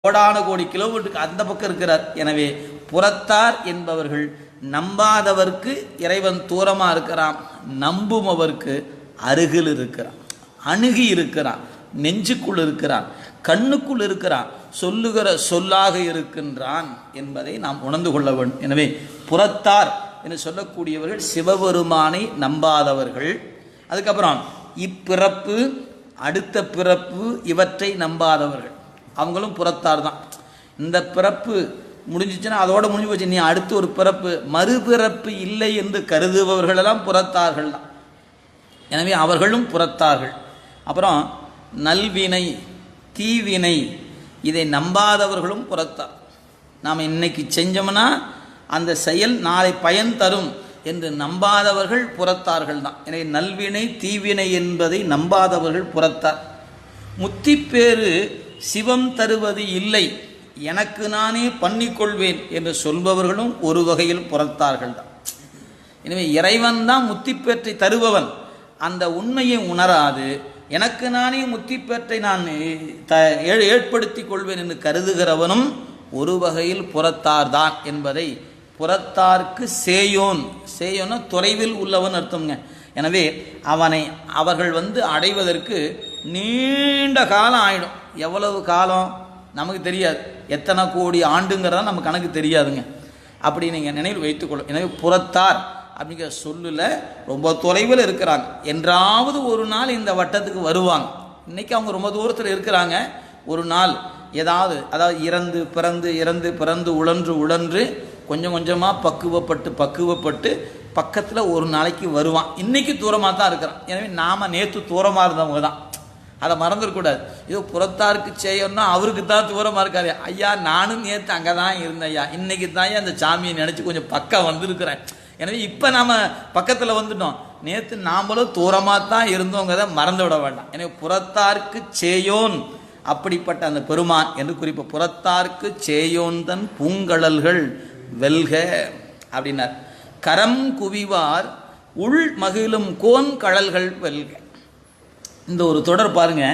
கோடான கோடி கிலோமீட்டருக்கு அந்த பக்கம் இருக்கிறார். எனவே புறத்தார் என்பவர்கள் நம்பாதவர்க்கு இறைவன் தூரமா இருக்கிறான், நம்புமவர்க்கு அருகில் இருக்கிறான், அணுகி இருக்கிறான், நெஞ்சுக்குள் இருக்கிறான், கண்ணுக்குள் இருக்கிறான், சொல்லுகிற சொல்லாக இருக்கின்றான் என்பதை நாம் உணர்ந்து கொள்ள வேண்டும். எனவே புறத்தார் என்று சொல்லக்கூடியவர்கள் சிவபெருமானை நம்பாதவர்கள். அதுக்கப்புறம் இப்பிறப்பு அடுத்த பிறப்பு இவற்றை நம்பாதவர்கள், அவங்களும் புறத்தார் தான். இந்த பிறப்பு முடிஞ்சிச்சுன்னா அதோட முடிஞ்சு போச்சு, நீ அடுத்து ஒரு பிறப்பு மறுபிறப்பு இல்லை என்று கருதுபவர்களெல்லாம் புறத்தார்கள் தான். எனவே அவர்களும் புறத்தார்கள். அப்புறம் நல்வினை தீவினை இதை நம்பாதவர்களும் புறத்தார். நாம் இன்னைக்கு செஞ்சோம்னா அந்த செயல் நாளை பயன் தரும் என்று நம்பாதவர்கள் புறத்தார்கள் தான். எனவே நல்வினை தீவினை என்பதை நம்பாதவர்கள் புறத்தார். முத்திப்பேறு சிவம் தருவது இல்லை, எனக்கு நானே பண்ணிக்கொள்வேன் என்று சொல்பவர்களும் ஒரு வகையில் புறத்தார்கள் தான். எனவே இறைவன் தான் முத்திப்பேற்றை தருபவன், அந்த உண்மையை உணராது எனக்கு நானே முத்திப்பேற்றை நான் ஏற்படுத்தி கொள்வேன் என்று கருதுகிறவனும் ஒரு வகையில் புறத்தார் தான் என்பதை புறத்தார்க்கு சேயோன், சேயோன்னா தொலைவில் உள்ளவன் அர்த்தம்ங்க. எனவே அவர்கள் அடைவதற்கு நீண்ட காலம் ஆயிடும். எவ்வளவு காலம் நமக்கு தெரியாது, எத்தனை கோடி ஆண்டுங்கிறதா நம்ம கணக்கு தெரியாதுங்க. அப்படி நீங்கள் நினைவில் வைத்துக்கொள்ளும். எனவே புறத்தார் அப்படிங்கிற சொல்லில் ரொம்ப தொலைவில் இருக்கிறாங்க, என்றாவது ஒரு நாள் இந்த வட்டத்துக்கு வருவாங்க. இன்றைக்கி அவங்க ரொம்ப தூரத்தில் இருக்கிறாங்க. ஒரு நாள் அதாவது இறந்து பிறந்து இறந்து பிறந்து உழன்று கொஞ்சம் கொஞ்சமாக பக்குவப்பட்டு பக்கத்தில் ஒரு நாளைக்கு வருவான். இன்றைக்கி தூரமாக தான் இருக்கிறான். எனவே நாம் நேற்று தூரமாக இருந்தவங்க தான், அதை மறந்துடக்கூடாது. இது புறத்தாருக்கு செய்யணும்னா அவருக்கு தான் தூரமாக இருக்காது. ஐயா நானும் நேற்று அங்கே தான் இருந்தேன் ஐயா, இன்றைக்கி தான் அந்த சாமியை நினச்சி கொஞ்சம் பக்கம் வந்திருக்கிறேன். எனவே இப்போ நாம் பக்கத்தில் வந்துட்டோம், நேற்று நாமளும் தூரமாக தான் இருந்தோங்கிறத மறந்து விட வேண்டாம். எனவே புறத்தாருக்கு சேயோன் அப்படிப்பட்ட அந்த பெருமான் என்று குறிப்பு. புறத்தாருக்கு சேயோந்தன் பூங்கழல்கள் வெல்க அப்படின்னார். கரம் குவிவார் உள் மகிழும் கோன் கழல்கள் வெல்க. இந்த ஒரு தொடர் பாருங்க.